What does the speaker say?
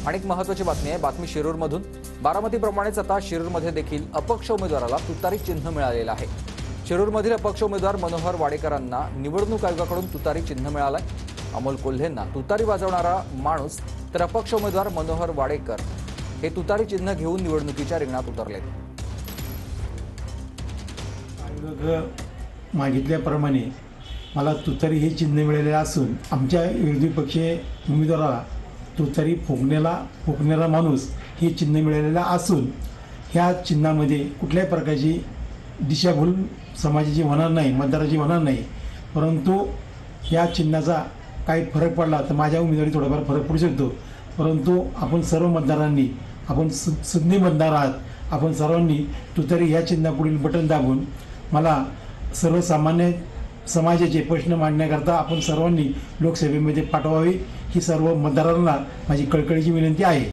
आणि एक महत्त्वाची बातमी आहे, बातमी शिरूरमधून। बारामतीप्रमाणेच आता शिरूरमध्ये देखील अपक्ष उमेदवाराला तुतारी चिन्ह मिळालेलं आहे। शिरूरमधील अपक्ष उमेदवार मनोहर वाडेकरांना निवडणूक आयोगाकडून तुतारी चिन्ह मिळालंय। अमोल कोल्हेंना तुतारी वाजवणारा माणूस तर अपक्ष उमेदवार मनोहर वाडेकर हे तुतारी चिन्ह घेऊन निवडणुकीच्या रिंगणात उतरलेत। आयोग मागितल्याप्रमाणे मला तुतारी हे चिन्ह मिळालेले असून आमच्या विरोधी पक्षीय उमेदवाराला तुतारी फुकणारा माणूस हे चिन्ह मिळालेलं असून ह्या चिन्हामध्ये कुठल्याही प्रकारची दिशाभूल समाजाची होणार नाही, मतदाराची होणार नाही। परंतु या चिन्हाचा काही फरक पडला तर माझ्या उमेदवारी थोडाफार फरक पडू शकतो। परंतु आपण सर्व मतदारांनी, आपण सुज्ञ मतदार आहात, आपण सर्वांनी तुतारी ह्या चिन्हापुढील बटन दाबून मला सर्वसामान्य समाजाचे प्रश्न मांडण्याकरता आपण सर्वांनी लोकसभेमध्ये पाठवावी ही सर्व मतदारांना माझी कळकळीची विनंती आहे।